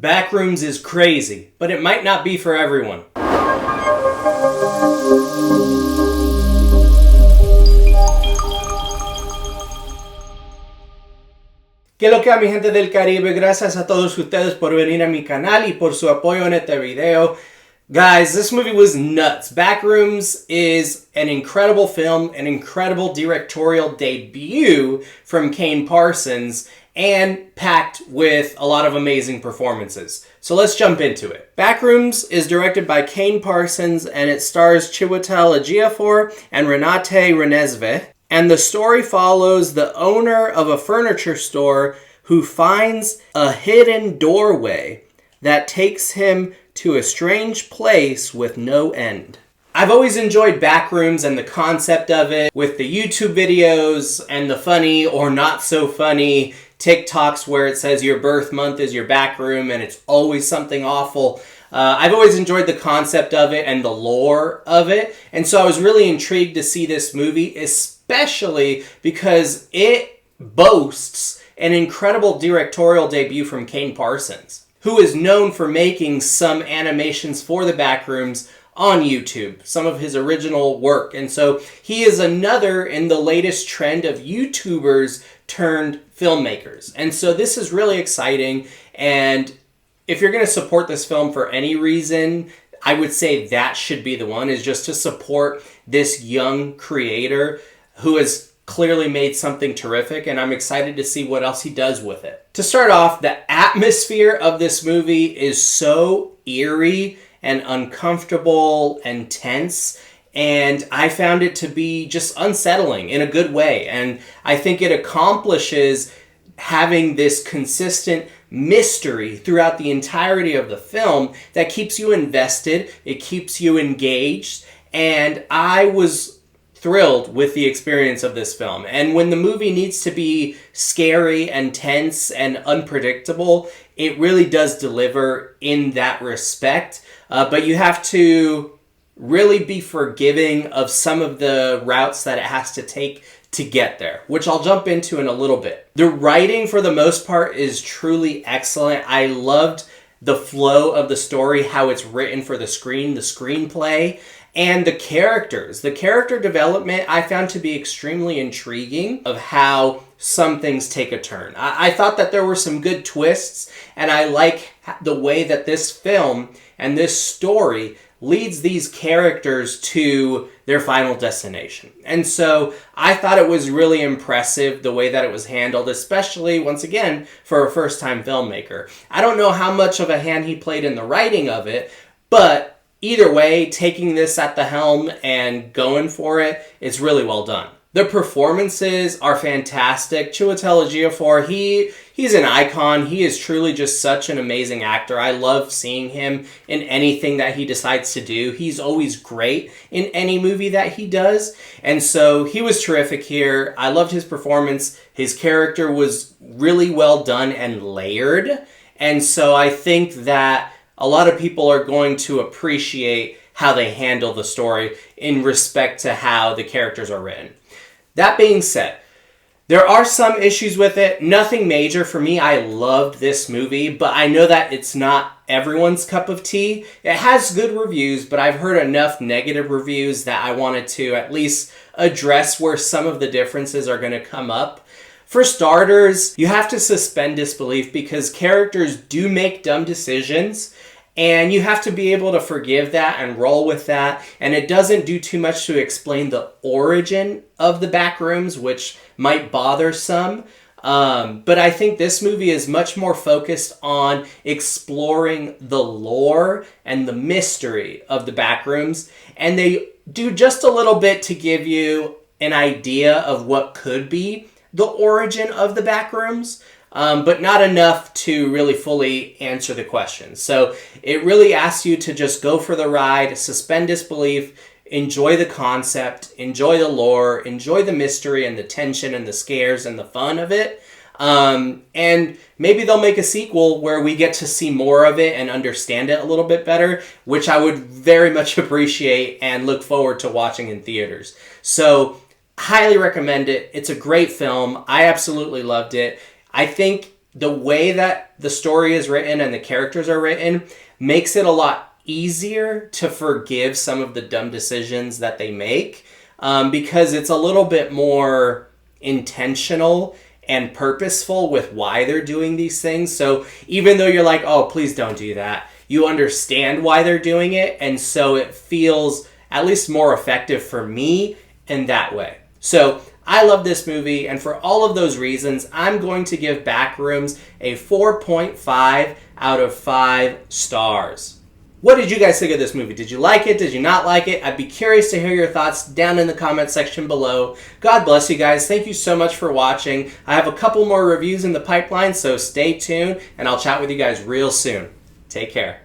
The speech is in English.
Backrooms is crazy, but it might not be for everyone. ¿Qué lo que, mi gente del Caribe? Gracias a todos ustedes por venir a mi canal y por su apoyo en este video. Guys, this movie was nuts. Backrooms is an incredible film, an incredible directorial debut from Kane Parsons, and packed with a lot of amazing performances. So let's jump into it. Backrooms is directed by Kane Parsons, and it stars Chiwetel Ejiofor and Renate Renezve. And the story follows the owner of a furniture store who finds a hidden doorway that takes him to a strange place with no end. I've always enjoyed Backrooms and the concept of it, with the YouTube videos and the funny or not so funny TikToks where it says your birth month is your backroom and it's always something awful. I've always enjoyed the concept of it and the lore of it, and so I was really intrigued to see this movie, especially because it boasts an incredible directorial debut from Kane Parsons, who is known for making some animations for the Backrooms on YouTube, some of his original work. And so he is another in the latest trend of YouTubers turned filmmakers. And so this is really exciting. And if you're going to support this film for any reason, I would say that should be the one, is just to support this young creator who has clearly made something terrific, and I'm excited to see what else he does with it. To start off, the atmosphere of this movie is so eerie and uncomfortable and tense, and I found it to be just unsettling in a good way, and I think it accomplishes having this consistent mystery throughout the entirety of the film that keeps you invested, it keeps you engaged, and I was thrilled with the experience of this film. And when the movie needs to be scary and tense and unpredictable, it really does deliver in that respect. But you have to really be forgiving of some of the routes that it has to take to get there, which I'll jump into in a little bit. The writing, for the most part, is truly excellent. I loved the flow of the story, how it's written for the screen, the screenplay, and the characters. The character development I found to be extremely intriguing of how some things take a turn. I thought that there were some good twists, and I like the way that this film and this story leads these characters to their final destination. And so I thought it was really impressive the way that it was handled, especially, once again, for a first-time filmmaker. I don't know how much of a hand he played in the writing of it, but either way, taking this at the helm and going for it, it's really well done. The performances are fantastic. Chiwetel Ejiofor, he's an icon. He is truly just such an amazing actor. I love seeing him in anything that he decides to do. He's always great in any movie that he does. And so he was terrific here. I loved his performance. His character was really well done and layered. And so I think that a lot of people are going to appreciate how they handle the story in respect to how the characters are written. That being said, there are some issues with it. Nothing major for me. I loved this movie, but I know that it's not everyone's cup of tea. It has good reviews, but I've heard enough negative reviews that I wanted to at least address where some of the differences are going to come up. For starters, you have to suspend disbelief because characters do make dumb decisions, and you have to be able to forgive that and roll with that. And it doesn't do too much to explain the origin of the Backrooms, which might bother some. But I think this movie is much more focused on exploring the lore and the mystery of the Backrooms. And they do just a little bit to give you an idea of what could be the origin of the Backrooms. But not enough to really fully answer the question. So it really asks you to just go for the ride, suspend disbelief, enjoy the concept, enjoy the lore, enjoy the mystery and the tension and the scares and the fun of it. And maybe they'll make a sequel where we get to see more of it and understand it a little bit better, which I would very much appreciate and look forward to watching in theaters. So highly recommend it. It's a great film. I absolutely loved it. I think the way that the story is written and the characters are written makes it a lot easier to forgive some of the dumb decisions that they make, because it's a little bit more intentional and purposeful with why they're doing these things. So even though you're like, oh, please don't do that, you understand why they're doing it, and so it feels at least more effective for me in that way. So I love this movie, and for all of those reasons, I'm going to give Backrooms a 4.5 out of 5 stars. What did you guys think of this movie? Did you like it? Did you not like it? I'd be curious to hear your thoughts down in the comment section below. God bless you guys. Thank you so much for watching. I have a couple more reviews in the pipeline, so stay tuned, and I'll chat with you guys real soon. Take care.